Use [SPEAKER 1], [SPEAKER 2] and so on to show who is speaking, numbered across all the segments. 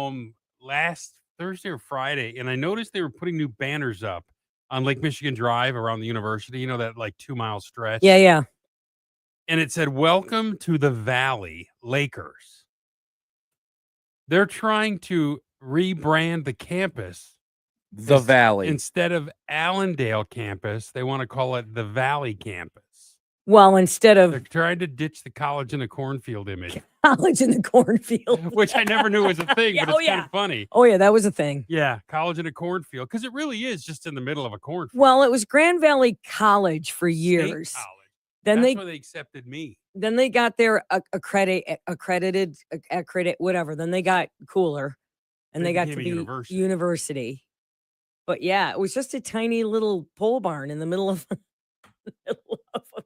[SPEAKER 1] home last Thursday or Friday, and I noticed they were putting new banners up on Lake Michigan Drive around the university, that like 2-mile stretch.
[SPEAKER 2] Yeah, yeah.
[SPEAKER 1] And it said, "Welcome to the Valley, Lakers." They're trying to rebrand the campus.
[SPEAKER 3] The Valley.
[SPEAKER 1] Instead of Allendale campus, they want to call it the Valley campus.
[SPEAKER 2] Well, instead
[SPEAKER 1] They're
[SPEAKER 2] of
[SPEAKER 1] trying to ditch the college in the cornfield image.
[SPEAKER 2] college in the cornfield.
[SPEAKER 1] Which I never knew was a thing,
[SPEAKER 2] Yeah,
[SPEAKER 1] but it's kind of funny.
[SPEAKER 2] Oh, yeah, that was a thing.
[SPEAKER 1] Yeah, college in a cornfield, because it really is just in the middle of a cornfield.
[SPEAKER 2] Well, it was Grand Valley College for
[SPEAKER 1] State
[SPEAKER 2] years.
[SPEAKER 1] college.
[SPEAKER 2] Then
[SPEAKER 1] That's why they accepted me.
[SPEAKER 2] Then they got their accredited, whatever. Then they got cooler, and they got to
[SPEAKER 1] became a
[SPEAKER 2] be
[SPEAKER 1] university.
[SPEAKER 2] university. But yeah, it was just a tiny little pole barn in the middle of a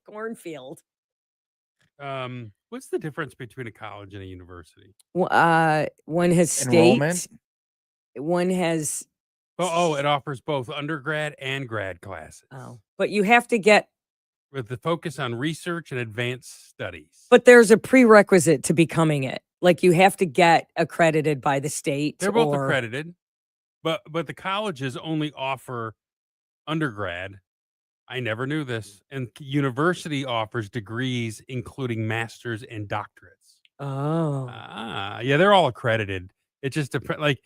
[SPEAKER 2] cornfield.
[SPEAKER 1] What's the difference between a college and a university?
[SPEAKER 2] One has state.
[SPEAKER 3] Enrollment?
[SPEAKER 2] One has.
[SPEAKER 1] Oh, it offers both undergrad and grad classes.
[SPEAKER 2] Oh, but you have to get.
[SPEAKER 1] With the focus on research and advanced studies.
[SPEAKER 2] But there's a prerequisite to becoming it. Like you have to get accredited by the state.
[SPEAKER 1] They're both accredited, but the colleges only offer undergrad. I never knew this. And university offers degrees, including masters and doctorates.
[SPEAKER 2] Oh.
[SPEAKER 1] Yeah, they're all accredited. It just depends. Like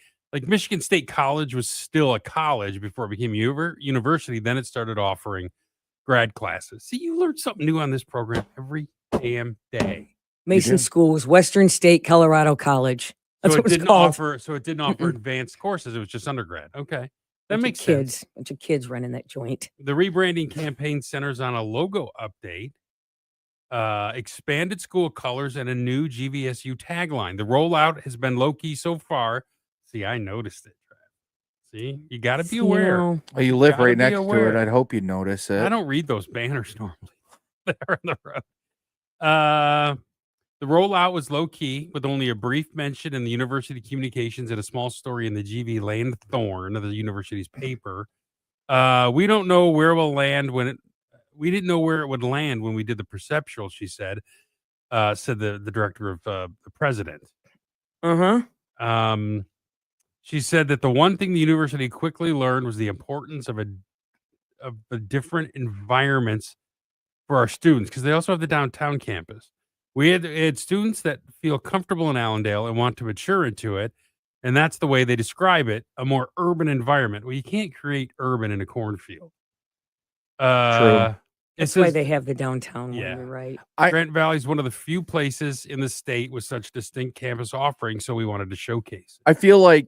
[SPEAKER 1] Michigan State College was still a college before it became university. Then it started offering grad classes. See, you learn something new on this program every damn day.
[SPEAKER 2] Mason Schools, Western State Colorado College. That's what it's called.
[SPEAKER 1] So it didn't offer advanced courses. It was just undergrad. Okay. That
[SPEAKER 2] Bunch
[SPEAKER 1] makes
[SPEAKER 2] of
[SPEAKER 1] sense.
[SPEAKER 2] Bunch of kids running that joint.
[SPEAKER 1] The rebranding campaign centers on a logo update, expanded school colors, and a new GVSU tagline. The rollout has been low-key so far. See, I noticed it. See, you got to be aware.
[SPEAKER 3] Well, you live right next to it. I'd hope you'd notice it.
[SPEAKER 1] I don't read those banners normally. They're on the road. The rollout was low key, with only a brief mention in the university communications and a small story in the GV Lanthorn of the university's paper. We don't know where it will land we didn't know where it would land when we did the perceptual, she said the director of the president. She said that the one thing the university quickly learned was the importance of the different environments for our students, because they also have the downtown campus. We had students that feel comfortable in Allendale and want to mature into it, and that's the way they describe it, a more urban environment. Well, you can't create urban in a cornfield.
[SPEAKER 2] True. That's why they have the downtown one, you're right.
[SPEAKER 1] Grant Valley is one of the few places in the state with such distinct campus offerings, so we wanted to showcase it.
[SPEAKER 3] I feel like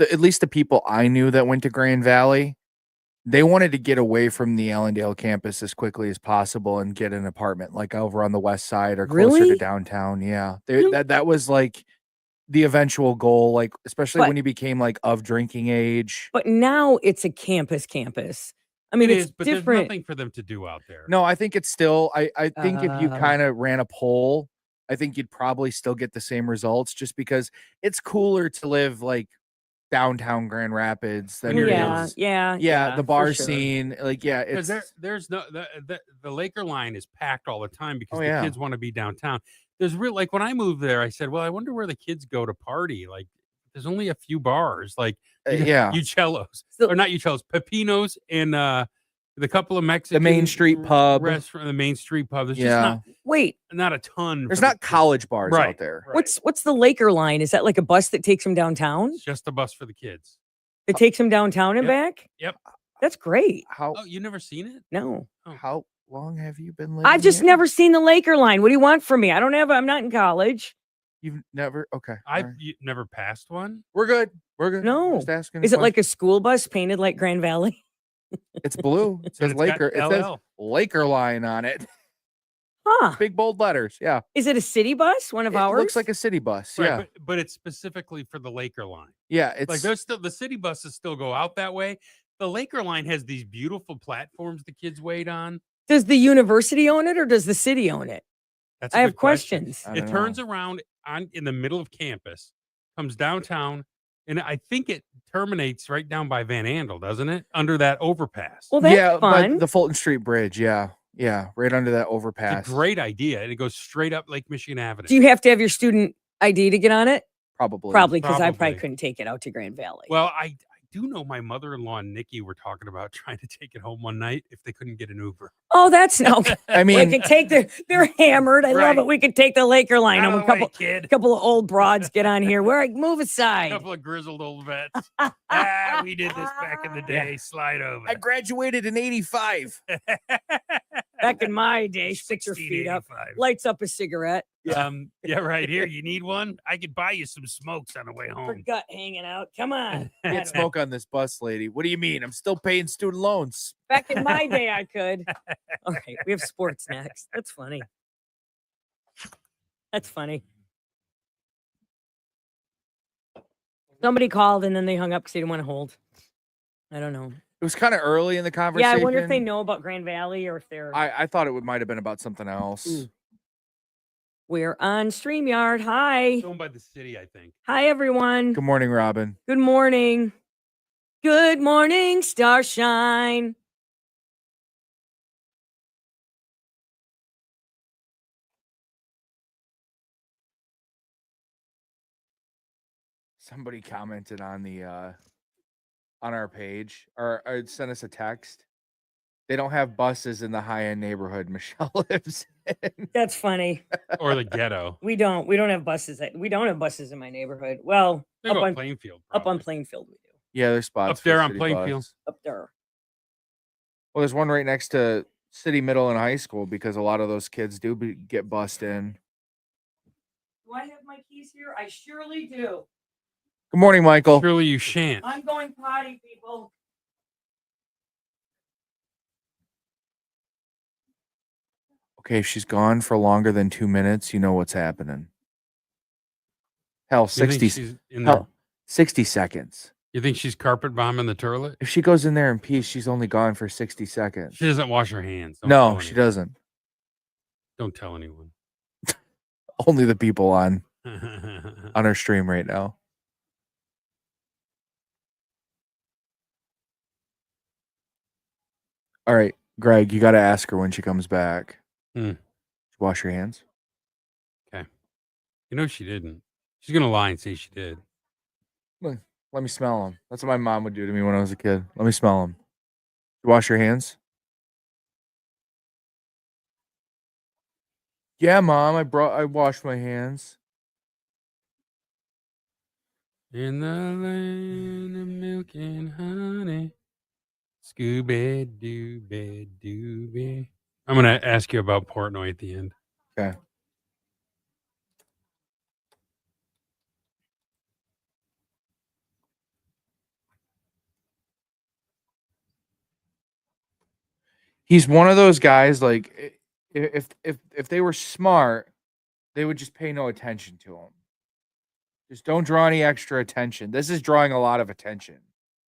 [SPEAKER 3] at least the people I knew that went to Grand Valley, they wanted to get away from the Allendale campus as quickly as possible and get an apartment like over on the west side or closer to downtown. Yeah. That was like the eventual goal, like especially when you became like of drinking age.
[SPEAKER 2] But now it's a campus. I mean, it's
[SPEAKER 1] but
[SPEAKER 2] different.
[SPEAKER 1] There's nothing for them to do out there.
[SPEAKER 3] No, I think it's still, I think if you kind of ran a poll, I think you'd probably still get the same results, just because it's cooler to live like downtown Grand Rapids than the bar scene. Like, it's
[SPEAKER 1] there's no the Laker line is packed all the time because the kids want to be downtown. There's like when I moved there, I said, well, I wonder where the kids go to party. Like, there's only a few bars, like Uccello's, or not Uccello's, Pepino's, and the couple of Mexican,
[SPEAKER 3] the Main Street pub,
[SPEAKER 1] restaurant, the Main Street pub. There's just not a ton.
[SPEAKER 3] There's not college bars out there.
[SPEAKER 2] What's the Laker line? Is that like a bus that takes them downtown?
[SPEAKER 1] It's just a bus for the kids.
[SPEAKER 2] It takes them downtown and back?
[SPEAKER 1] Yep.
[SPEAKER 2] That's great.
[SPEAKER 1] You never seen it?
[SPEAKER 2] No.
[SPEAKER 3] How long have you been living
[SPEAKER 2] I've just
[SPEAKER 3] here?
[SPEAKER 2] never seen the Laker line. What do you want from me? I'm not in college.
[SPEAKER 3] You've never? Okay.
[SPEAKER 1] You never passed one?
[SPEAKER 3] We're good.
[SPEAKER 2] No.
[SPEAKER 3] Just asking
[SPEAKER 2] Is it like a school bus painted like Grand Valley?
[SPEAKER 3] It's blue. It says Laker. It says Laker line on it.
[SPEAKER 2] Huh.
[SPEAKER 3] Big bold letters. Yeah.
[SPEAKER 2] Is it a city bus? One of ours?
[SPEAKER 3] It looks like a city bus.
[SPEAKER 1] Right,
[SPEAKER 3] yeah.
[SPEAKER 1] But it's specifically for the Laker line.
[SPEAKER 3] Yeah. It's
[SPEAKER 1] like there's still the city buses still go out that way. The Laker line has these beautiful platforms the kids wait on.
[SPEAKER 2] Does the university own it or does the city own it?
[SPEAKER 1] I
[SPEAKER 2] have questions.
[SPEAKER 1] It turns around in the middle of campus, comes downtown, and I think it terminates right down by Van Andel, doesn't it? Under that overpass.
[SPEAKER 2] Well, that's fun.
[SPEAKER 3] The Fulton Street Bridge. Yeah. Yeah. Right under that overpass.
[SPEAKER 1] It's a great idea. And it goes straight up Lake Michigan Avenue.
[SPEAKER 2] Do you have to have your student ID to get on it? Probably because I probably
[SPEAKER 1] Probably.
[SPEAKER 2] couldn't take it out to Grand Valley.
[SPEAKER 1] Well, I do know my mother-in-law and Nikki were talking about trying to take it home one night if they couldn't get an Uber.
[SPEAKER 2] Oh, that's no.
[SPEAKER 3] I
[SPEAKER 2] We
[SPEAKER 3] mean,
[SPEAKER 2] could take they're hammered. I love
[SPEAKER 1] Right.
[SPEAKER 2] it. We could take the Laker line.
[SPEAKER 1] Out
[SPEAKER 2] I'm
[SPEAKER 1] of
[SPEAKER 2] a
[SPEAKER 1] the way, kid.
[SPEAKER 2] couple of old broads get on here. Move
[SPEAKER 1] A
[SPEAKER 2] aside.
[SPEAKER 1] couple of grizzled old vets. We did this back in the day. Slide over.
[SPEAKER 3] I graduated in '85.
[SPEAKER 2] Back in my day, stick your feet up,
[SPEAKER 1] 1685.
[SPEAKER 2] lights up a cigarette,
[SPEAKER 1] Yeah, right here. You need one? I could buy you some smokes on the way
[SPEAKER 2] her
[SPEAKER 1] home.
[SPEAKER 2] gut hanging out. Come on. I
[SPEAKER 3] Can't
[SPEAKER 2] don't-
[SPEAKER 3] smoke on this bus, lady. What do you mean? I'm still paying student loans.
[SPEAKER 2] Back in my day, I could. All right, we have sports next. That's funny. That's funny. Somebody called and then they hung up because they didn't want to hold. I don't know.
[SPEAKER 3] It was kind of early in the
[SPEAKER 2] Yeah,
[SPEAKER 3] conversation.
[SPEAKER 2] I wonder if they know about Grand Valley or if they're.
[SPEAKER 3] I thought it might have been about something else.
[SPEAKER 2] Ooh. We're on StreamYard. Hi.
[SPEAKER 1] It's owned by the city, I think.
[SPEAKER 2] Hi, everyone.
[SPEAKER 3] Good morning, Robin.
[SPEAKER 2] Good morning. Good morning, Starshine.
[SPEAKER 3] Somebody commented on the on our page or sent us a text. They don't have buses in the high-end neighborhood Michelle lives in.
[SPEAKER 2] That's funny.
[SPEAKER 1] Or the ghetto.
[SPEAKER 2] We don't have buses. We don't have buses in my neighborhood. Well,
[SPEAKER 1] They
[SPEAKER 2] up
[SPEAKER 1] go
[SPEAKER 2] on
[SPEAKER 1] Plainfield.
[SPEAKER 2] up on
[SPEAKER 1] probably.
[SPEAKER 2] Plainfield we do.
[SPEAKER 3] Yeah, there's spots
[SPEAKER 1] Up there
[SPEAKER 3] for
[SPEAKER 1] on
[SPEAKER 3] city
[SPEAKER 1] Plainfield.
[SPEAKER 3] bus.
[SPEAKER 2] Up there.
[SPEAKER 3] Well, there's one right next to City Middle and High School because a lot of those kids do get bussed in.
[SPEAKER 2] Do I have my keys here? I surely do.
[SPEAKER 3] Good morning, Michael.
[SPEAKER 1] Surely you shan't.
[SPEAKER 2] I'm going potty, people.
[SPEAKER 3] Okay, if she's gone for longer than 2 minutes, you know what's happening. Hell,
[SPEAKER 1] You think
[SPEAKER 3] 60,
[SPEAKER 1] she's in there?
[SPEAKER 3] hell, 60 seconds.
[SPEAKER 1] You think she's carpet bombing the toilet?
[SPEAKER 3] If she goes in there in peace, she's only gone for 60 seconds.
[SPEAKER 1] She doesn't wash her hands. Don't
[SPEAKER 3] No,
[SPEAKER 1] tell
[SPEAKER 3] she
[SPEAKER 1] anyone.
[SPEAKER 3] doesn't.
[SPEAKER 1] Don't tell anyone.
[SPEAKER 3] Only the people on our stream right now. All right, Greg, you got to ask her when she comes back.
[SPEAKER 1] Hmm.
[SPEAKER 3] Wash your hands.
[SPEAKER 1] You know she didn't. She's gonna lie and say she did.
[SPEAKER 3] Let me smell them. That's what my mom would do to me when I was a kid. Let me smell them. Wash your hands. Yeah, Mom, I washed my hands.
[SPEAKER 1] In the land of milk and honey, Scooby Dooby Dooby. I'm gonna ask you about Portnoy at the end.
[SPEAKER 3] Okay. He's one of those guys like if they were smart, they would just pay no attention to him. Just don't draw any extra attention. This is drawing a lot of attention.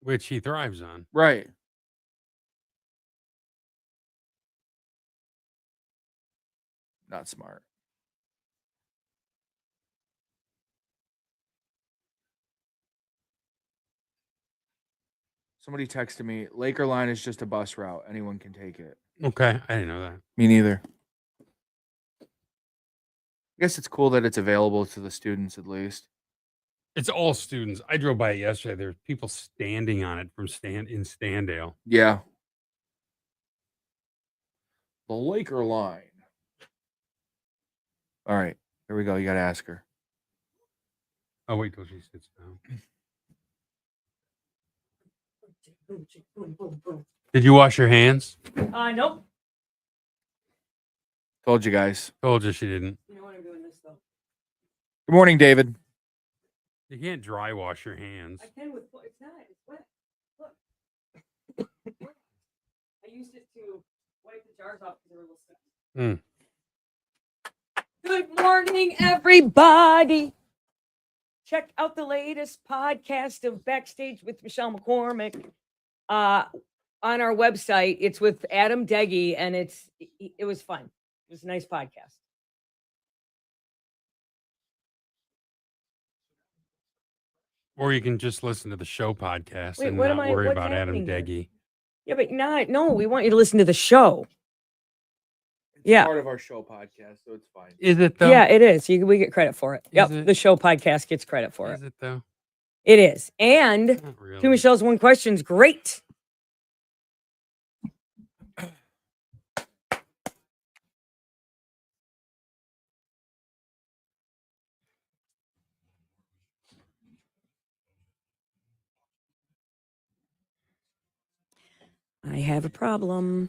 [SPEAKER 1] Which he thrives on.
[SPEAKER 3] Right. Not smart. Somebody texted me, Laker line is just a bus route. Anyone can take it.
[SPEAKER 1] Okay, I didn't know that.
[SPEAKER 3] Me neither. I guess it's cool that it's available to the students at least.
[SPEAKER 1] It's all students. I drove by it yesterday. There's people standing on it from in Standale.
[SPEAKER 3] Yeah. The Laker line. All right. Here we go. You got to ask her.
[SPEAKER 1] Oh, wait till she sits down. Did you wash your hands?
[SPEAKER 2] Nope.
[SPEAKER 3] Told you guys.
[SPEAKER 1] Told you she didn't.
[SPEAKER 2] You know what I'm doing this though.
[SPEAKER 3] Good morning, David.
[SPEAKER 1] You can't dry wash your hands.
[SPEAKER 2] I can with it's not. It's wet. Look. I used it to wipe the jars off because they were a little stuck. Good morning, everybody. Check out the latest podcast of Backstage with Michelle McCormick on our website. It's with Adam Deggy, and it was fun. It was a nice podcast.
[SPEAKER 1] Or you can just listen to the show podcast
[SPEAKER 2] Wait,
[SPEAKER 1] and
[SPEAKER 2] what
[SPEAKER 1] not worry
[SPEAKER 2] what's
[SPEAKER 1] about Adam
[SPEAKER 2] happening here?
[SPEAKER 1] Deggy.
[SPEAKER 2] Yeah, but no, we want you to listen to the show. Yeah.
[SPEAKER 3] Part of our show podcast, so it's fine.
[SPEAKER 1] Is it though?
[SPEAKER 2] Yeah, it is. We get credit for it. Yep.
[SPEAKER 1] it?
[SPEAKER 2] The show podcast gets credit for
[SPEAKER 1] Is
[SPEAKER 2] it.
[SPEAKER 1] it though?
[SPEAKER 2] It is. And
[SPEAKER 1] Not really.
[SPEAKER 2] Two Michelle's One Question's great. I have a problem.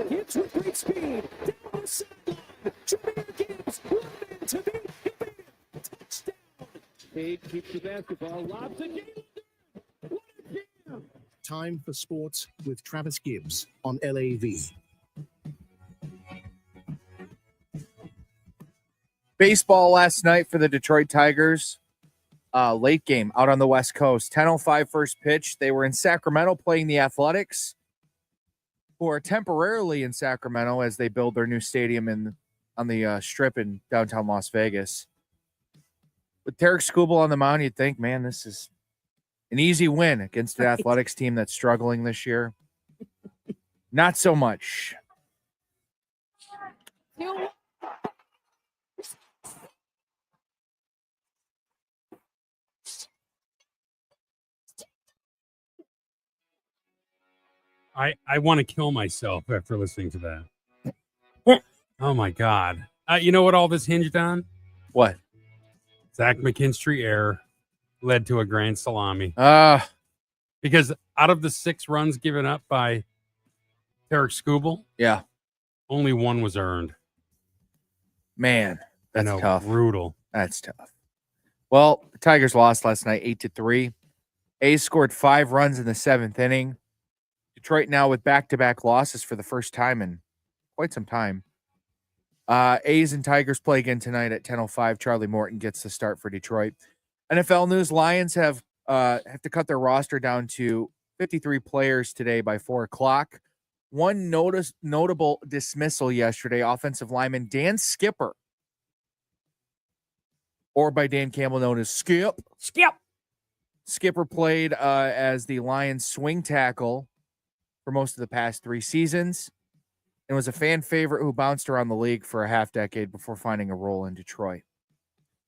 [SPEAKER 4] Hits with great speed. Down the sideline. Jameer Gibbs running to the hip. Touchdown. Cade keeps the basketball. Lobs to Galen. What a jam. Time for sports with Travis Gibbs on LAV.
[SPEAKER 3] Baseball last night for the Detroit Tigers. Late game out on the West Coast. 10:05 first pitch. They were in Sacramento playing the Athletics, who are temporarily in Sacramento as they build their new stadium on the Strip in downtown Las Vegas. With Tarek Skubal on the mound, you'd think, man, this is an easy win against the Athletics team that's struggling this year. Not so much.
[SPEAKER 1] I want to kill myself after listening to that. Oh my God. You know what all this hinged on?
[SPEAKER 3] What?
[SPEAKER 1] Zach McKinstry error led to a grand salami. Because out of the 6 runs given up by Tarek Skubal,
[SPEAKER 3] Yeah.
[SPEAKER 1] only 1 was earned.
[SPEAKER 3] Man, that's tough.
[SPEAKER 1] Brutal.
[SPEAKER 3] That's tough. Well, the Tigers lost last night 8-3. A's scored 5 runs in the 7th inning. Detroit now with back-to-back losses for the first time in quite some time. A's and Tigers play again tonight at 10:05. Charlie Morton gets the start for Detroit. NFL news: Lions have to cut their roster down to 53 players today by 4 o'clock. One notable dismissal yesterday: offensive lineman Dan Skipper, or by Dan Campbell known as Skip. Skipper played as the Lions swing tackle for most of the past 3 seasons and was a fan favorite who bounced around the league for a half decade before finding a role in Detroit.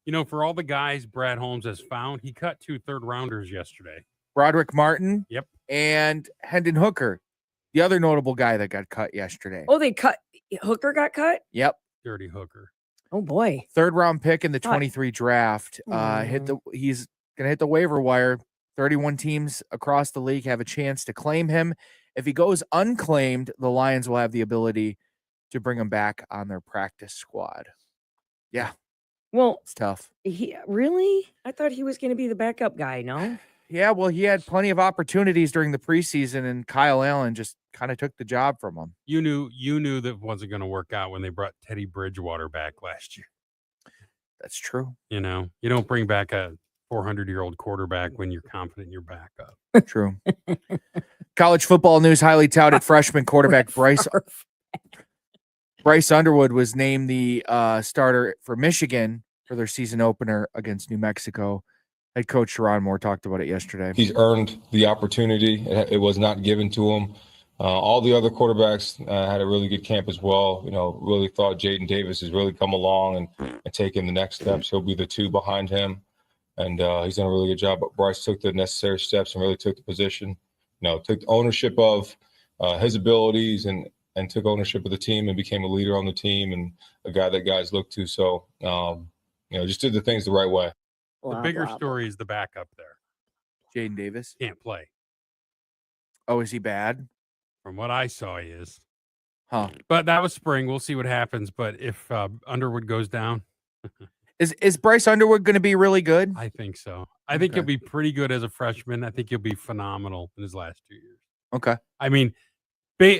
[SPEAKER 1] You know, for all the guys Brad Holmes has found, he cut 2 third-rounders yesterday.
[SPEAKER 3] Broderick Martin.
[SPEAKER 1] Yep.
[SPEAKER 3] And Hendon Hooker, the other notable guy that got cut yesterday.
[SPEAKER 2] Oh, Hooker got cut?
[SPEAKER 3] Yep.
[SPEAKER 1] Dirty Hooker.
[SPEAKER 2] Oh, boy.
[SPEAKER 3] 3rd round pick in the 23 draft. He's going to hit the waiver wire. 31 teams across the league have a chance to claim him. If he goes unclaimed, the Lions will have the ability to bring him back on their practice squad. Yeah.
[SPEAKER 2] Well,
[SPEAKER 3] it's tough.
[SPEAKER 2] Really? I thought he was going to be the backup guy, no?
[SPEAKER 3] Yeah, well, he had plenty of opportunities during the preseason, and Kyle Allen just kind of took the job from him.
[SPEAKER 1] You knew that wasn't going to work out when they brought Teddy Bridgewater back last year.
[SPEAKER 3] That's true.
[SPEAKER 1] You know, you don't bring back a 400-year-old quarterback when you're confident in your backup.
[SPEAKER 3] True. College football news: highly touted freshman quarterback Bryce Underwood was named the starter for Michigan for their season opener against New Mexico. Head coach Sharon Moore talked about it yesterday.
[SPEAKER 5] He's earned the opportunity. It was not given to him. All the other quarterbacks had a really good camp as well. You know, really thought Jaden Davis has really come along and taken the next steps. He'll be the 2 behind him. And he's done a really good job. But Bryce took the necessary steps and really took the position. You know, took ownership of his abilities and took ownership of the team and became a leader on the team and a guy that guys look to. So, just did the things the right way.
[SPEAKER 1] The bigger story is the backup there.
[SPEAKER 3] Jaden Davis
[SPEAKER 1] can't play.
[SPEAKER 3] Oh, is he bad?
[SPEAKER 1] From what I saw, he is.
[SPEAKER 3] Huh.
[SPEAKER 1] But that was spring. We'll see what happens. But if Underwood goes down.
[SPEAKER 3] Is Bryce Underwood going to be really good?
[SPEAKER 1] I think so. I think he'll be pretty good as a freshman. I think he'll be phenomenal in his last 2 years.
[SPEAKER 3] Okay.
[SPEAKER 1] I mean,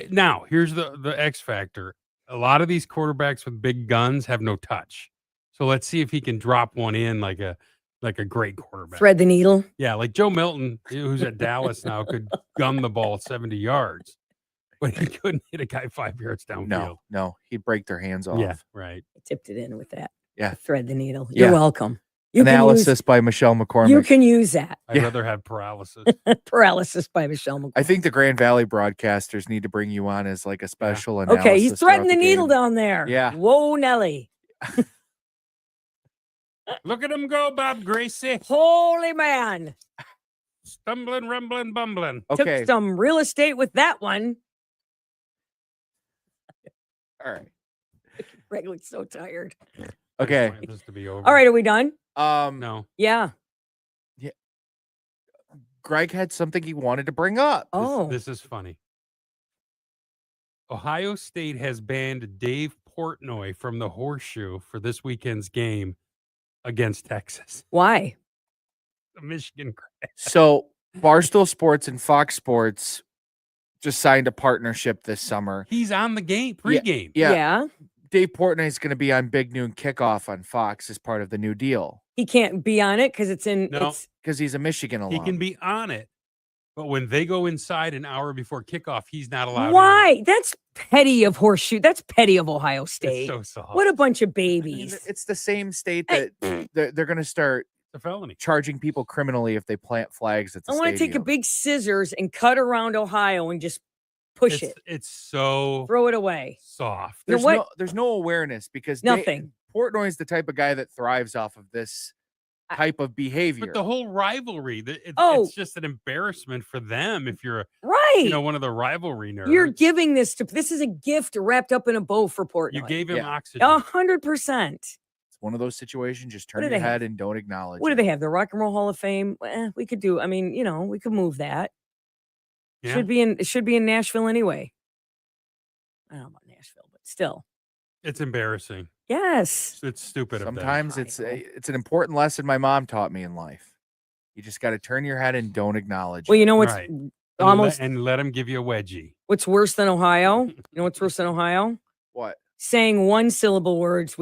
[SPEAKER 1] now here's the X factor. A lot of these quarterbacks with big guns have no touch. So let's see if he can drop one in like a great quarterback.
[SPEAKER 2] Thread the needle.
[SPEAKER 1] Yeah, like Joe Milton, who's at Dallas now, could gun the ball 70 yards, but he couldn't hit a guy 5 yards downfield.
[SPEAKER 3] No, he'd break their hands off.
[SPEAKER 1] Yeah, right.
[SPEAKER 2] I tipped it in with that.
[SPEAKER 3] Yeah.
[SPEAKER 2] Thread the needle.
[SPEAKER 3] Yeah.
[SPEAKER 2] You're welcome.
[SPEAKER 6] You
[SPEAKER 3] Analysis by Michelle
[SPEAKER 6] Can
[SPEAKER 3] McCormick.
[SPEAKER 6] you can use that.
[SPEAKER 1] I'd
[SPEAKER 3] Yeah.
[SPEAKER 1] rather have paralysis.
[SPEAKER 6] Paralysis by Michelle McCormick.
[SPEAKER 3] I think the Grand Valley broadcasters need to bring you on as like a special analysis.
[SPEAKER 6] Okay, he's threading the
[SPEAKER 3] throughout
[SPEAKER 6] needle
[SPEAKER 3] game.
[SPEAKER 6] down there.
[SPEAKER 3] Yeah.
[SPEAKER 6] Whoa, Nelly.
[SPEAKER 1] Look at him go, Bob Gracie.
[SPEAKER 6] Holy man.
[SPEAKER 1] Stumbling, rumbling, bumbling.
[SPEAKER 3] Okay.
[SPEAKER 6] Took some real estate with that one.
[SPEAKER 3] All right.
[SPEAKER 6] Greg looks so tired.
[SPEAKER 1] I just
[SPEAKER 3] Okay.
[SPEAKER 1] want this to be over.
[SPEAKER 6] All right, are we done?
[SPEAKER 1] No.
[SPEAKER 6] Yeah.
[SPEAKER 3] Greg had something he wanted to bring up.
[SPEAKER 1] This is funny. Ohio State has banned Dave Portnoy from the Horseshoe for this weekend's game against Texas.
[SPEAKER 6] Why?
[SPEAKER 1] The Michigan.
[SPEAKER 3] So Barstool Sports and Fox Sports just signed a partnership this summer.
[SPEAKER 1] He's on the game pregame.
[SPEAKER 3] Yeah. Dave Portnoy is going to be on Big Noon Kickoff on Fox as part of the new deal
[SPEAKER 6] He can't be on it because it's in.
[SPEAKER 1] No.
[SPEAKER 6] It's,
[SPEAKER 3] because he's a Michigan alum.
[SPEAKER 1] He can be on it, but when they go inside an hour before kickoff, he's not allowed.
[SPEAKER 6] why? That's petty of Horseshoe. That's petty of Ohio
[SPEAKER 1] In.
[SPEAKER 6] State.
[SPEAKER 1] It's so soft.
[SPEAKER 6] What a bunch of
[SPEAKER 3] I mean,
[SPEAKER 6] babies.
[SPEAKER 3] it's the same state
[SPEAKER 6] Hey.
[SPEAKER 3] that they're going to start
[SPEAKER 1] It's a felony.
[SPEAKER 3] charging people criminally if they plant flags at the
[SPEAKER 6] I want to take a
[SPEAKER 3] stadium.
[SPEAKER 6] big scissors and cut around Ohio and just push it.
[SPEAKER 1] It's so
[SPEAKER 6] Throw it away.
[SPEAKER 1] soft.
[SPEAKER 6] You know
[SPEAKER 3] There's
[SPEAKER 6] what?
[SPEAKER 3] there's no awareness because
[SPEAKER 6] Nothing.
[SPEAKER 3] Portnoy is the type of guy that thrives off of this type of behavior.
[SPEAKER 1] But the whole rivalry,
[SPEAKER 6] Oh.
[SPEAKER 1] it's just an embarrassment for them if you're,
[SPEAKER 6] Right.
[SPEAKER 1] one of the rivalry nerds.
[SPEAKER 6] You're giving this to. This is a gift wrapped up in a bow for Portnoy.
[SPEAKER 1] You gave him
[SPEAKER 3] Yeah.
[SPEAKER 1] oxygen.
[SPEAKER 6] 100%.
[SPEAKER 3] It's one of those situations. Just
[SPEAKER 6] What
[SPEAKER 3] turn
[SPEAKER 6] do
[SPEAKER 3] your
[SPEAKER 6] they
[SPEAKER 3] head
[SPEAKER 6] have?
[SPEAKER 3] and don't acknowledge.
[SPEAKER 6] What do
[SPEAKER 3] it.
[SPEAKER 6] they have? The Rock and Roll Hall of Fame. We could do. I mean, we could move that.
[SPEAKER 1] Yeah.
[SPEAKER 6] It should be in Nashville anyway. I don't know about Nashville, but still.
[SPEAKER 1] It's embarrassing.
[SPEAKER 6] Yes.
[SPEAKER 1] It's stupid.
[SPEAKER 3] Sometimes
[SPEAKER 6] I
[SPEAKER 3] it's
[SPEAKER 6] know.
[SPEAKER 3] it's an important lesson my mom taught me in life. You just got to turn your head and don't acknowledge.
[SPEAKER 6] Well,
[SPEAKER 3] it.
[SPEAKER 6] you know what's
[SPEAKER 1] Right.
[SPEAKER 6] almost
[SPEAKER 1] and let him give you a wedgie.
[SPEAKER 6] what's worse than Ohio? You know what's worse than Ohio?
[SPEAKER 3] What?
[SPEAKER 6] Saying one syllable words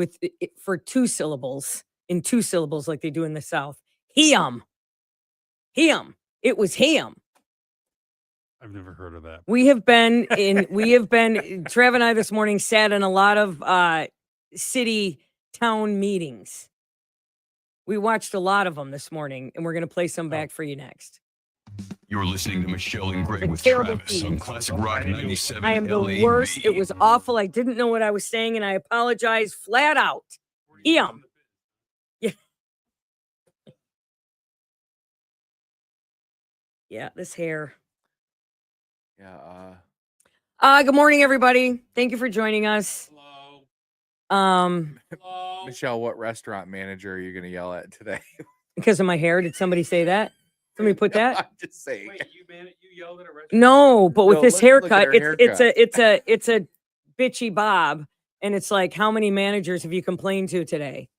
[SPEAKER 6] for two syllables in two syllables like they do in the South. Him. It was him.
[SPEAKER 1] I've never heard of that.
[SPEAKER 6] We have been Trev and I this morning sat in a lot of city town meetings. We watched a lot of them this morning, and we're going to play some back for you next.
[SPEAKER 7] You're listening to Michelle and Greg with
[SPEAKER 6] Terrible
[SPEAKER 7] Travis on
[SPEAKER 6] team.
[SPEAKER 7] Classic Rock 97.
[SPEAKER 6] I am the
[SPEAKER 7] LAV.
[SPEAKER 6] worst. It was awful. I didn't know what I was saying, and I apologize flat out. Him. Yeah. Yeah, this hair.
[SPEAKER 3] Yeah.
[SPEAKER 6] Good morning, everybody. Thank you for joining us.
[SPEAKER 1] Hello.
[SPEAKER 6] Hello.
[SPEAKER 3] Michelle, what restaurant manager are you going to yell at today?
[SPEAKER 6] Because of my hair. Did somebody say that? Somebody put that?
[SPEAKER 3] I'm just saying.
[SPEAKER 1] Wait, you yelled at a restaurant?
[SPEAKER 6] No, but with
[SPEAKER 3] No,
[SPEAKER 6] this
[SPEAKER 3] let's look at
[SPEAKER 6] haircut,
[SPEAKER 3] her
[SPEAKER 6] it's a bitchy bob, and it's like, how many managers have you complained to today?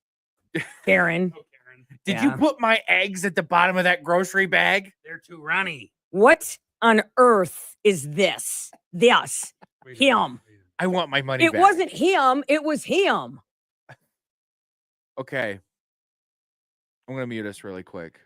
[SPEAKER 6] Karen.
[SPEAKER 1] Oh, Karen.
[SPEAKER 3] Did you
[SPEAKER 6] Yeah.
[SPEAKER 3] put my eggs at the bottom of that grocery bag?
[SPEAKER 1] They're too runny.
[SPEAKER 6] What on earth is this? This.
[SPEAKER 1] Wait a
[SPEAKER 6] Him.
[SPEAKER 1] minute.
[SPEAKER 3] I want my money
[SPEAKER 6] It
[SPEAKER 3] back.
[SPEAKER 6] wasn't him. It was him.
[SPEAKER 3] Okay. I'm going to mute us really quick.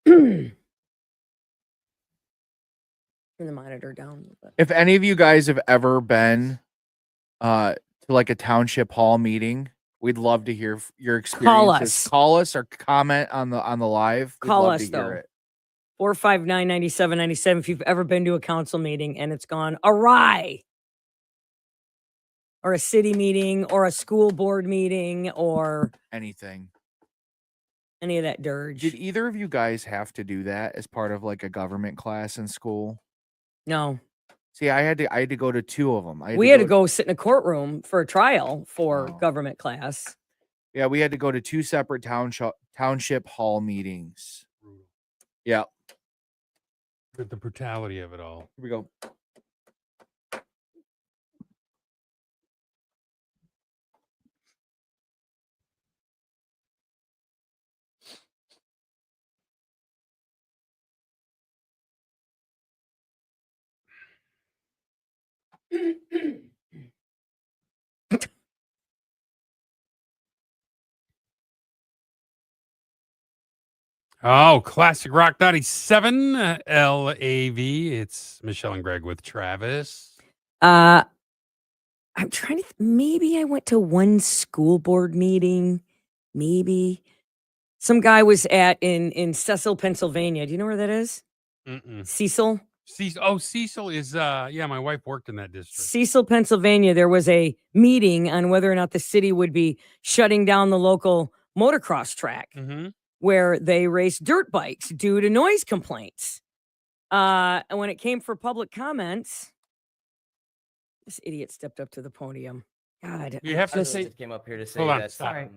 [SPEAKER 6] Turn the monitor down a little bit.
[SPEAKER 3] If any of you guys have ever been to like a township hall meeting, we'd love to hear your experiences. Call us or comment on the live. We'd
[SPEAKER 6] Call
[SPEAKER 3] love
[SPEAKER 6] us
[SPEAKER 3] to hear
[SPEAKER 6] though.
[SPEAKER 3] it.
[SPEAKER 6] 459-9797 if you've ever been to a council meeting and it's gone awry. Or a city meeting or a school board meeting or
[SPEAKER 3] Anything.
[SPEAKER 6] any of that dirge.
[SPEAKER 3] Did either of you guys have to do that as part of like a government class in school?
[SPEAKER 6] No.
[SPEAKER 3] See, I had to go to 2 of them.
[SPEAKER 6] We had to go sit in a courtroom for a trial for
[SPEAKER 3] Oh.
[SPEAKER 6] government class.
[SPEAKER 3] Yeah, we had to go to 2 separate township hall meetings. Yeah.
[SPEAKER 1] With the brutality of it all.
[SPEAKER 3] Here we go.
[SPEAKER 1] Oh, classic rock 97 LAV. It's Michelle and Greg with Travis.
[SPEAKER 6] I'm trying to maybe I went to one school board meeting. Maybe some guy was in Cecil, Pennsylvania. Do you know where that is? Cecil?
[SPEAKER 1] Cecil is yeah, my wife worked in that district.
[SPEAKER 6] Cecil, Pennsylvania. There was a meeting on whether or not the city would be shutting down the local motocross track where they raced dirt bikes due to noise complaints. And when it came for public comments, this idiot stepped up to the podium. God,
[SPEAKER 1] You have to
[SPEAKER 6] just-
[SPEAKER 1] say
[SPEAKER 8] just came up here to say
[SPEAKER 1] Hold on,
[SPEAKER 8] that.
[SPEAKER 1] stop.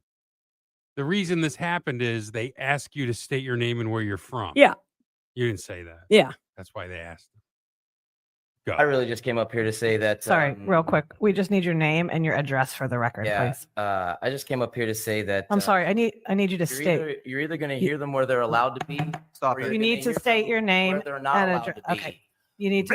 [SPEAKER 1] The reason this happened is they ask you to state your name and where you're from.
[SPEAKER 6] Yeah.
[SPEAKER 1] You didn't say that.
[SPEAKER 6] Yeah.
[SPEAKER 1] That's why they asked. Go.
[SPEAKER 8] I really just came up here to say that.
[SPEAKER 9] Sorry, real quick. We just need your name and your address for the record,
[SPEAKER 8] Yeah.
[SPEAKER 9] please.
[SPEAKER 8] I just came up here to say that.
[SPEAKER 9] I'm sorry. I need you to
[SPEAKER 8] You're either going to hear them where they're allowed to be.
[SPEAKER 3] Stop
[SPEAKER 8] or
[SPEAKER 3] it.
[SPEAKER 8] you're
[SPEAKER 9] You
[SPEAKER 8] gonna
[SPEAKER 9] need to
[SPEAKER 8] hear
[SPEAKER 9] state
[SPEAKER 8] them
[SPEAKER 9] your name
[SPEAKER 8] where they're not
[SPEAKER 9] and
[SPEAKER 8] allowed
[SPEAKER 9] address.
[SPEAKER 8] to be.
[SPEAKER 9] Okay. You need to.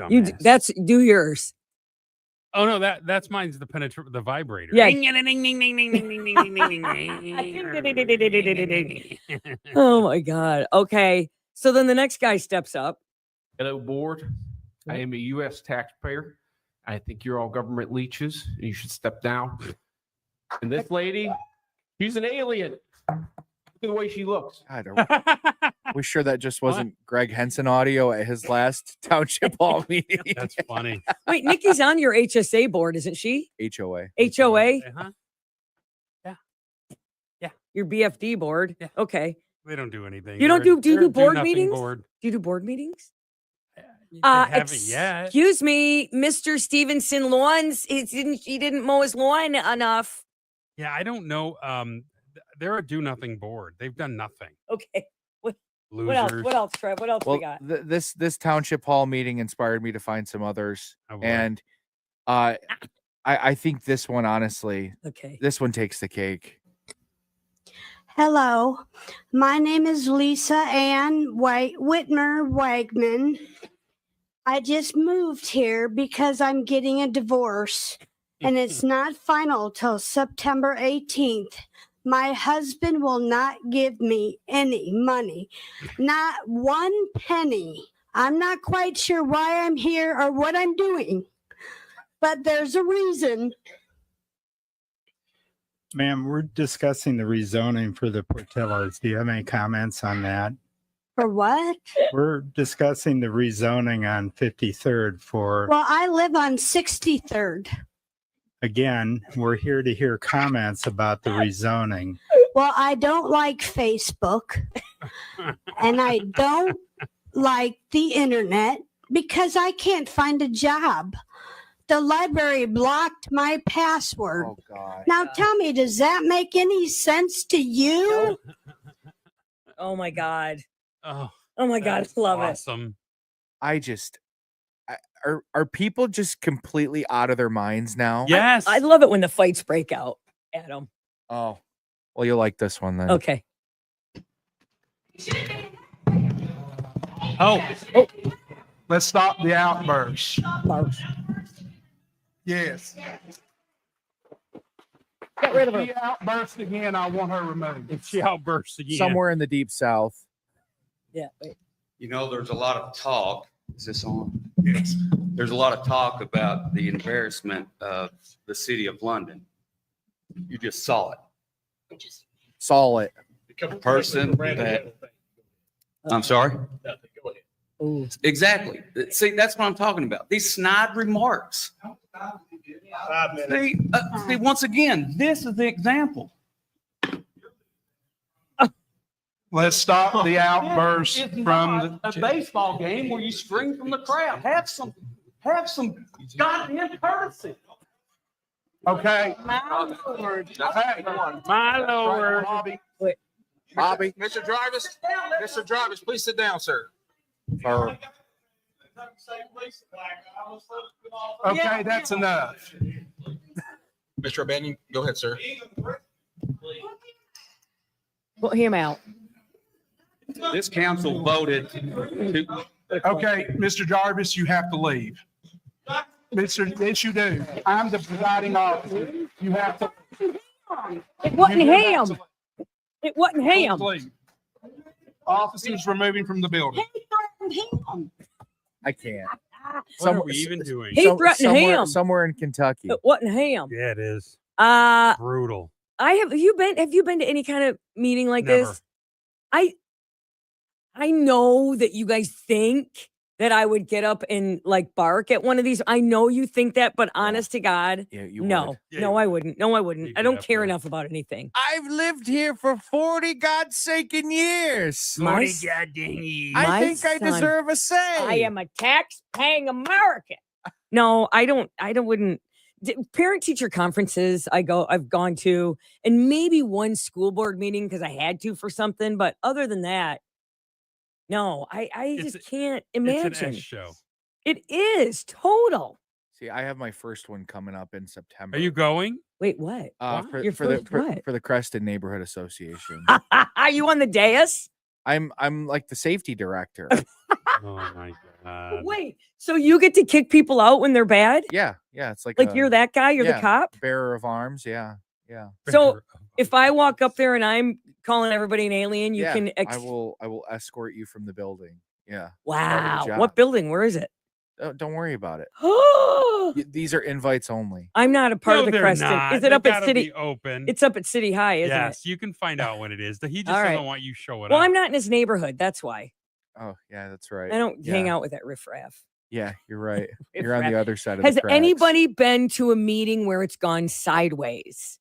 [SPEAKER 6] You
[SPEAKER 1] Dumbass.
[SPEAKER 6] that's do yours.
[SPEAKER 1] Oh no, that's mine's the vibrator.
[SPEAKER 6] Yeah. Oh my God. Okay. So then the next guy steps up.
[SPEAKER 10] Hello, board. I am a U.S. taxpayer. I think you're all government leeches. You should step down. And this lady, she's an alien. Look at the way she looks.
[SPEAKER 3] God, we sure that just wasn't Greg Henson audio at his last township hall meeting?
[SPEAKER 1] That's funny.
[SPEAKER 6] Wait, Nikki's on your HSA board, isn't she?
[SPEAKER 3] HOA.
[SPEAKER 6] HOA?
[SPEAKER 1] Huh?
[SPEAKER 6] Your BFD board?
[SPEAKER 1] Yeah.
[SPEAKER 6] Okay.
[SPEAKER 1] They don't do anything.
[SPEAKER 6] You don't
[SPEAKER 1] They're-
[SPEAKER 6] do you
[SPEAKER 1] they're
[SPEAKER 6] do board
[SPEAKER 1] do-nothing
[SPEAKER 6] meetings?
[SPEAKER 1] Board.
[SPEAKER 6] Do you do board meetings?
[SPEAKER 1] They haven't yet.
[SPEAKER 6] Excuse me, Mr. Stevenson lawns. He didn't mow his lawn enough.
[SPEAKER 1] Yeah, I don't know. They're a do-nothing board. They've done nothing.
[SPEAKER 6] Okay.
[SPEAKER 1] Losers.
[SPEAKER 6] What else? What else, Trev? What else
[SPEAKER 3] Well,
[SPEAKER 6] we got?
[SPEAKER 3] this township hall meeting inspired me to find some others,
[SPEAKER 1] Oh, boy.
[SPEAKER 3] and I think this one, honestly,
[SPEAKER 6] Okay.
[SPEAKER 3] this one takes the cake.
[SPEAKER 11] Hello, my name is Lisa Ann Whitmer Wagman. I just moved here because I'm getting a divorce, and it's not final till September 18th. My husband will not give me any money, not one penny. I'm not quite sure why I'm here or what I'm doing, but there's a reason.
[SPEAKER 12] Ma'am, we're discussing the rezoning for the Portillos. Do you have any comments on that?
[SPEAKER 11] For what?
[SPEAKER 12] We're discussing the rezoning on 53rd for,
[SPEAKER 11] Well, I live on 63rd.
[SPEAKER 12] again, we're here to hear comments about the rezoning.
[SPEAKER 11] Well, I don't like Facebook and I don't like the internet because I can't find a job. The library blocked my password.
[SPEAKER 3] Oh God.
[SPEAKER 11] Now tell me, does that make any sense to you?
[SPEAKER 6] Oh my God.
[SPEAKER 1] Oh,
[SPEAKER 6] Oh my God.
[SPEAKER 1] that's
[SPEAKER 6] Love it.
[SPEAKER 1] awesome.
[SPEAKER 3] Are people just completely out of their minds now?
[SPEAKER 1] Yes.
[SPEAKER 6] I love it when the fights break out, Adam.
[SPEAKER 3] Oh, well, you'll like this one then.
[SPEAKER 6] Okay.
[SPEAKER 4] Oh, let's stop the outburst. Yes.
[SPEAKER 6] Get rid of her.
[SPEAKER 4] If she outbursts again, I want her removed.
[SPEAKER 1] If she outbursts again.
[SPEAKER 3] Somewhere in the deep south.
[SPEAKER 6] Yeah. Wait.
[SPEAKER 13] You know, there's a lot of talk. Is this on? Yes. There's a lot of talk about the embarrassment of the city of London. You just saw it.
[SPEAKER 3] Saw it.
[SPEAKER 13] The person that, I'm sorry?
[SPEAKER 6] Ooh.
[SPEAKER 13] Exactly. See, that's what I'm talking about. These snide remarks. See, once again, this is the example.
[SPEAKER 4] Let's stop the outburst
[SPEAKER 13] It's
[SPEAKER 4] from
[SPEAKER 13] not a baseball game where you scream from the crowd. Have some goddamn courtesy.
[SPEAKER 4] Okay.
[SPEAKER 2] My Lord.
[SPEAKER 4] Hey,
[SPEAKER 1] My Lord.
[SPEAKER 4] Bobby.
[SPEAKER 3] Bobby.
[SPEAKER 14] Mr. Jarvis, Mr. Jarvis, please sit down, sir.
[SPEAKER 4] Okay, that's enough.
[SPEAKER 14] Mr. O'Banion, go ahead, sir.
[SPEAKER 6] Put him out.
[SPEAKER 13] This council voted to,
[SPEAKER 4] Okay, Mr. Jarvis, you have to leave. Yes, you do. I'm the presiding officer. You have to.
[SPEAKER 6] It wasn't
[SPEAKER 4] You do have
[SPEAKER 6] him.
[SPEAKER 4] to
[SPEAKER 6] It wasn't him.
[SPEAKER 4] leave. Officers removing from the building.
[SPEAKER 3] I can't.
[SPEAKER 1] What are we even doing?
[SPEAKER 6] He threatened him.
[SPEAKER 3] Somewhere in Kentucky.
[SPEAKER 6] It wasn't him.
[SPEAKER 1] Yeah, it is.
[SPEAKER 6] Brutal.
[SPEAKER 1] Brutal.
[SPEAKER 6] Have you been to any kind of meeting like
[SPEAKER 1] Never.
[SPEAKER 6] this? I know that you guys think that I would get up and like bark at one of these. I know you think that, but honest to God,
[SPEAKER 3] Yeah, you
[SPEAKER 6] no,
[SPEAKER 3] would.
[SPEAKER 1] Yeah,
[SPEAKER 6] no,
[SPEAKER 1] you
[SPEAKER 6] I
[SPEAKER 1] would.
[SPEAKER 6] wouldn't. No, I wouldn't.
[SPEAKER 1] You'd
[SPEAKER 6] I
[SPEAKER 1] get
[SPEAKER 6] don't
[SPEAKER 1] up
[SPEAKER 6] care
[SPEAKER 1] there.
[SPEAKER 6] enough about anything.
[SPEAKER 3] I've lived here for 40 God's-saken years.
[SPEAKER 6] My
[SPEAKER 1] 40
[SPEAKER 6] s-
[SPEAKER 1] goddamn years.
[SPEAKER 6] My
[SPEAKER 3] I think I
[SPEAKER 6] son-
[SPEAKER 3] deserve a say.
[SPEAKER 6] I am a tax-paying American. No, I don't. Wouldn't. Parent teacher conferences I've gone to, and maybe one school board meeting because I had to for something. But other than that, no, I
[SPEAKER 1] It's
[SPEAKER 6] just can't
[SPEAKER 1] It's an
[SPEAKER 6] imagine.
[SPEAKER 1] S show.
[SPEAKER 6] It is total.
[SPEAKER 3] See, I have my first one coming up in September.
[SPEAKER 1] Are you going?
[SPEAKER 6] Wait, what?
[SPEAKER 3] for,
[SPEAKER 6] Your
[SPEAKER 3] for the
[SPEAKER 6] first
[SPEAKER 3] for,
[SPEAKER 6] what?
[SPEAKER 3] for the Creston Neighborhood Association?
[SPEAKER 6] Are you on the dais?
[SPEAKER 3] I'm like the safety director.
[SPEAKER 1] Oh my god.
[SPEAKER 6] Wait, so you get to kick people out when they're bad?
[SPEAKER 3] Yeah, it's like
[SPEAKER 6] Like you're that guy? You're the
[SPEAKER 3] yeah,
[SPEAKER 6] cop?
[SPEAKER 3] bearer of arms. Yeah.
[SPEAKER 6] So if I walk up there and I'm calling everybody an alien, you
[SPEAKER 3] Yeah,
[SPEAKER 6] can.
[SPEAKER 3] I will escort you from the building. Yeah. part of the
[SPEAKER 6] Wow.
[SPEAKER 3] job.
[SPEAKER 6] What building? Where is it?
[SPEAKER 3] Don't worry about it.
[SPEAKER 6] Oh,
[SPEAKER 3] These are invites only.
[SPEAKER 6] I'm not a part
[SPEAKER 1] No,
[SPEAKER 6] of the
[SPEAKER 1] they're
[SPEAKER 6] Creston.
[SPEAKER 1] not.
[SPEAKER 6] Is it
[SPEAKER 1] They've
[SPEAKER 6] up at
[SPEAKER 1] gotta
[SPEAKER 6] City?
[SPEAKER 1] be open.
[SPEAKER 6] It's up at City High, isn't
[SPEAKER 1] yes,
[SPEAKER 6] it?
[SPEAKER 1] you can find out what it is. He just
[SPEAKER 6] All
[SPEAKER 1] doesn't
[SPEAKER 6] right.
[SPEAKER 1] want you showing
[SPEAKER 6] Well,
[SPEAKER 1] up.
[SPEAKER 6] I'm not in his neighborhood. That's why.
[SPEAKER 3] Oh, yeah, that's right.
[SPEAKER 6] I don't hang
[SPEAKER 3] Yeah.
[SPEAKER 6] out with that riffraff.
[SPEAKER 3] Yeah, you're right. You're on the
[SPEAKER 6] Riffraff.
[SPEAKER 3] other side of
[SPEAKER 6] Has
[SPEAKER 3] the tracks.
[SPEAKER 6] anybody been to a meeting where it's gone sideways?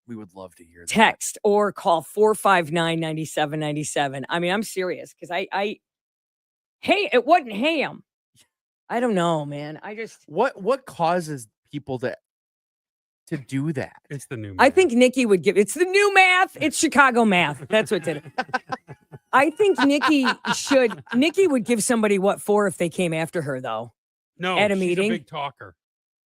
[SPEAKER 3] We would love to hear that.
[SPEAKER 6] Text or call 459-9797. I mean, I'm serious because hey, it wasn't ham. I don't know, man. I just
[SPEAKER 3] What causes people to do that?
[SPEAKER 1] It's the new.
[SPEAKER 6] I think Nikki would give it's the new math. It's Chicago math. That's what did it. I think Nikki would give somebody what for if they came after her though.
[SPEAKER 1] no
[SPEAKER 6] at a
[SPEAKER 1] she's
[SPEAKER 6] meeting?
[SPEAKER 1] A big talker.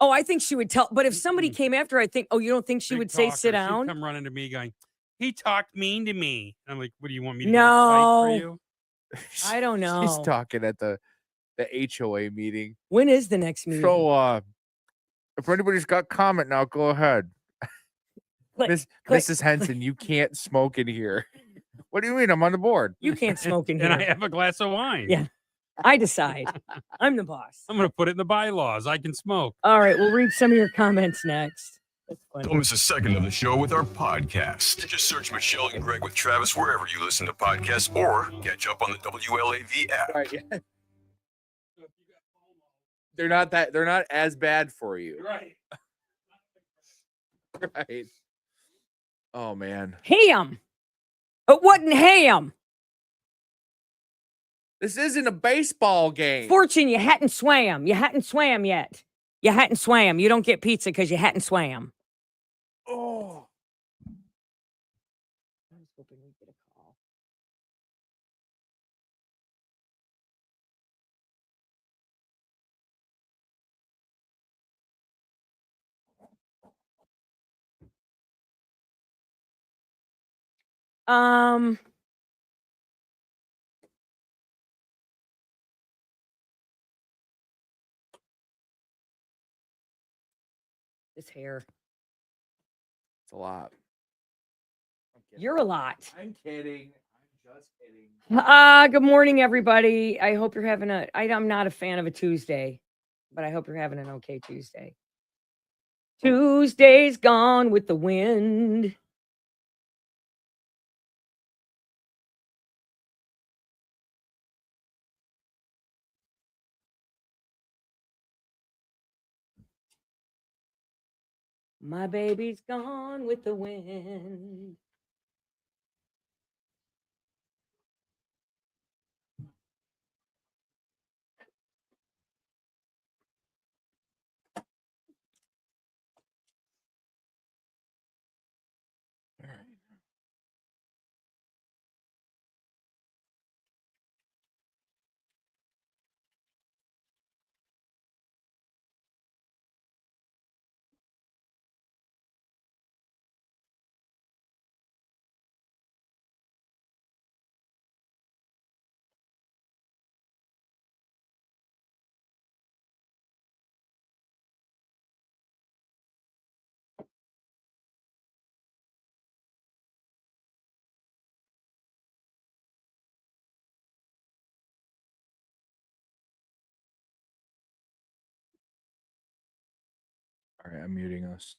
[SPEAKER 6] Oh, I think she would tell, but if somebody came after her, I think, you don't think she
[SPEAKER 1] Big
[SPEAKER 6] would say
[SPEAKER 1] talker.
[SPEAKER 6] sit
[SPEAKER 1] She'd
[SPEAKER 6] down?
[SPEAKER 1] come running to me going, he talked mean to me. I'm like, what do you want me to get a fight for
[SPEAKER 6] No.
[SPEAKER 1] you?
[SPEAKER 6] I don't know.
[SPEAKER 3] She's talking at the HOA meeting.
[SPEAKER 6] When is the next meeting?
[SPEAKER 3] So if anybody's got comment now, go ahead.
[SPEAKER 6] Click,
[SPEAKER 3] Miss
[SPEAKER 6] click.
[SPEAKER 3] Mrs. Henson, you can't smoke in here. What do you mean? I'm on the board.
[SPEAKER 6] You can't smoke in
[SPEAKER 1] And I
[SPEAKER 6] here.
[SPEAKER 1] have a glass of wine.
[SPEAKER 6] Yeah. I decide. I'm the boss.
[SPEAKER 1] I'm going to put it in the bylaws. I can smoke.
[SPEAKER 6] All right, we'll read some of your comments next. That's funny.
[SPEAKER 7] Don't miss a second of the show with our podcast. Just search Michelle and Greg with Travis wherever you listen to podcasts or catch up on the WLAV app.
[SPEAKER 3] Right, yeah. They're not as bad for you.
[SPEAKER 1] Right.
[SPEAKER 3] Right. Oh man.
[SPEAKER 6] Ham. It wasn't ham.
[SPEAKER 3] This isn't a baseball game.
[SPEAKER 6] Fortune, you hadn't swam. You hadn't swam yet. You hadn't swam. You don't get pizza because you hadn't swam.
[SPEAKER 3] Oh.
[SPEAKER 6] I was hoping we'd get a call. This hair.
[SPEAKER 3] It's a lot.
[SPEAKER 6] You're a lot.
[SPEAKER 3] I'm kidding. I'm just kidding.
[SPEAKER 6] Good morning, everybody. I hope you're having I'm not a fan of a Tuesday, but I hope you're having an okay Tuesday. Tuesday's gone with the wind. My baby's gone with the wind.
[SPEAKER 3] All right, I'm muting us.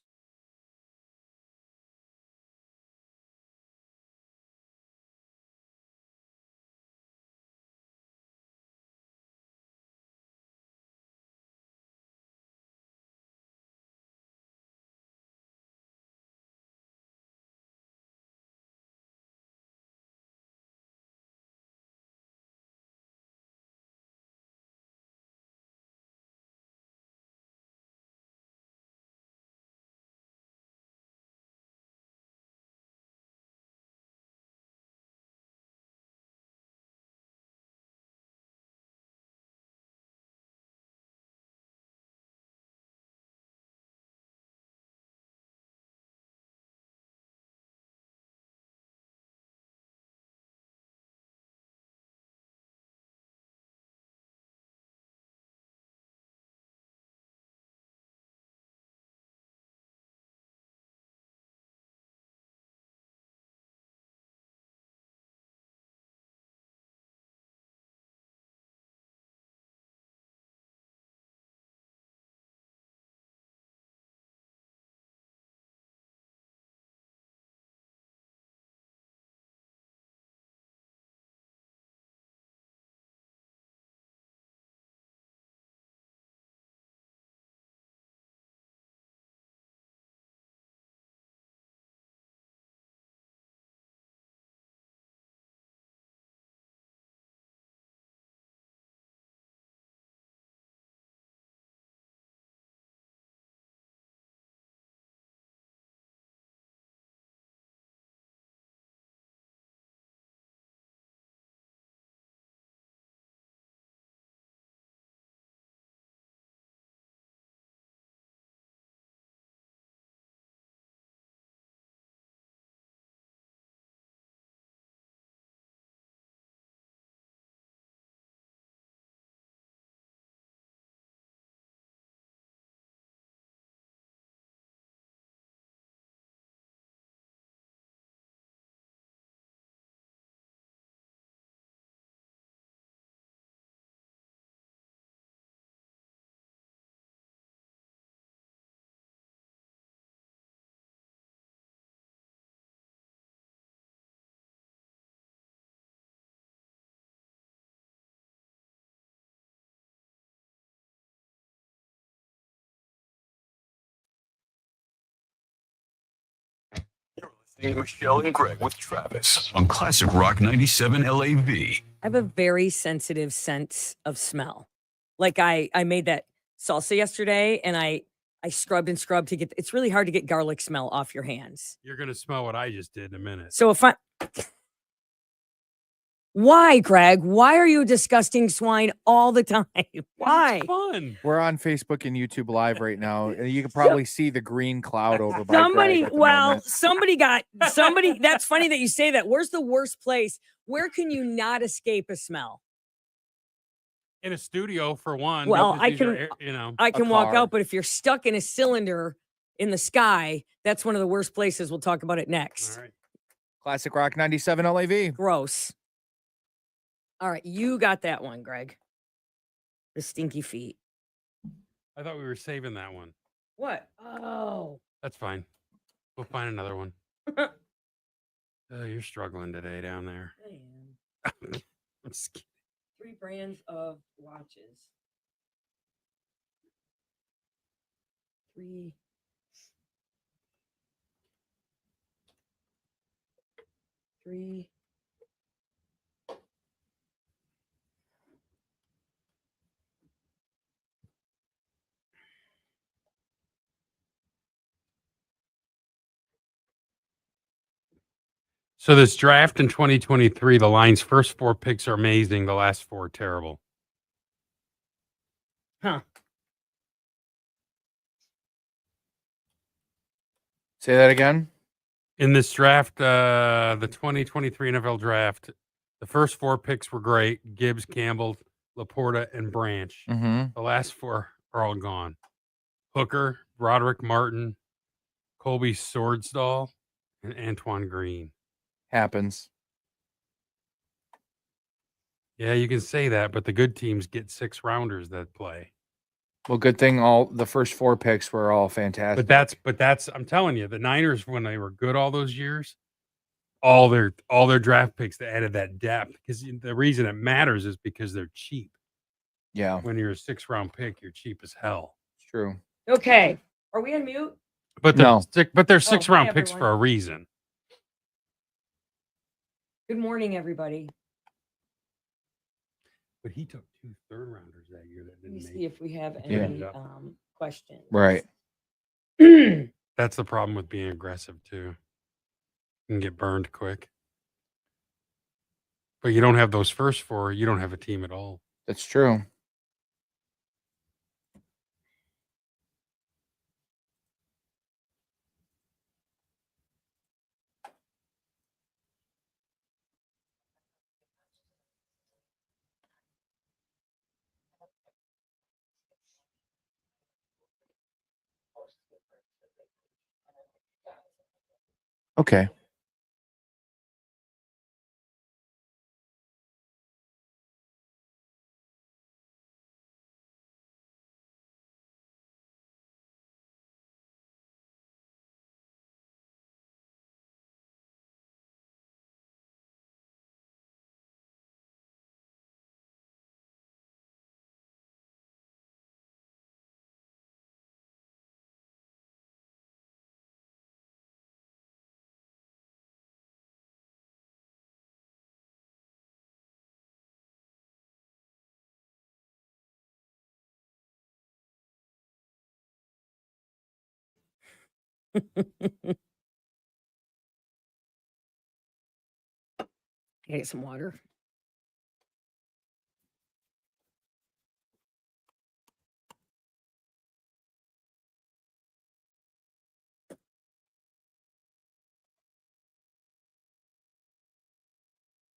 [SPEAKER 7] Michelle and Gregg with Travis on Classic Rock 97 LAV.
[SPEAKER 6] I have a very sensitive sense of smell. Like I made that salsa yesterday and I scrubbed and scrubbed to get, it's really hard to get garlic smell off your hands.
[SPEAKER 1] You're going to smell what I just did in a minute.
[SPEAKER 6] So why, Gregg? Why are you a disgusting swine all the time? Why?
[SPEAKER 1] It's fun.
[SPEAKER 3] We're on Facebook and YouTube Live right now. And you can probably see the green cloud over by Gregg at the moment.
[SPEAKER 6] somebody, that's funny that you say that. Where's the worst place? Where can you not escape a smell?
[SPEAKER 1] In a studio, for one.
[SPEAKER 6] Well,
[SPEAKER 1] because
[SPEAKER 6] I
[SPEAKER 1] these are
[SPEAKER 6] can,
[SPEAKER 1] you know,
[SPEAKER 6] I can walk
[SPEAKER 3] car.
[SPEAKER 6] out, but if you're stuck in a cylinder, in the sky. That's one of the worst places. We'll talk about it next.
[SPEAKER 1] All right.
[SPEAKER 3] Classic Rock 97 LAV.
[SPEAKER 6] Gross. All right, you got that one, Greg. The stinky feet.
[SPEAKER 1] I thought we were saving that one.
[SPEAKER 6] What? Oh.
[SPEAKER 1] That's fine. We'll find another one. Oh, you're struggling today down there.
[SPEAKER 6] I am.
[SPEAKER 1] I'm just kidding.
[SPEAKER 6] 3 brands of watches. 3.
[SPEAKER 1] So this draft in 2023, the Lions' first 4 picks are amazing. The last 4 are terrible.
[SPEAKER 6] Huh.
[SPEAKER 3] Say that again.
[SPEAKER 1] In this draft, the 2023 NFL draft, the first 4 picks were great. Gibbs, Campbell, Laporta, and Branch.
[SPEAKER 3] Mm-hmm.
[SPEAKER 1] The last 4 are all gone. Hooker, Broderick Martin, Colby Swordsdal, and Antoine Green.
[SPEAKER 3] Happens.
[SPEAKER 1] Yeah, you can say that, but the good teams get 6 rounders that play.
[SPEAKER 3] Well, good thing all the first 4 picks were all fantastic.
[SPEAKER 1] But that's I'm telling you, the Niners, when they were good all those years, all their draft picks, they added that depth, because the reason it matters is because they're cheap.
[SPEAKER 3] Yeah,
[SPEAKER 1] When you're a 6th-round pick, you're cheap as hell.
[SPEAKER 3] it's true.
[SPEAKER 6] Okay. Are we on mute?
[SPEAKER 1] But
[SPEAKER 3] No.
[SPEAKER 1] they're
[SPEAKER 6] Oh,
[SPEAKER 1] 6th-round
[SPEAKER 6] hi,
[SPEAKER 1] picks
[SPEAKER 6] everyone.
[SPEAKER 1] for a reason.
[SPEAKER 6] Good morning, everybody.
[SPEAKER 1] But he took 2 third-rounders that year that
[SPEAKER 6] Let me
[SPEAKER 1] didn't
[SPEAKER 6] see
[SPEAKER 1] make.
[SPEAKER 6] if we have
[SPEAKER 1] Yeah.
[SPEAKER 6] any questions.
[SPEAKER 3] Right.
[SPEAKER 1] That's the problem with being aggressive too. You can get burned quick. But you don't have those first 4, you don't have a team at all.
[SPEAKER 3] That's true. Okay.
[SPEAKER 6] Get some water.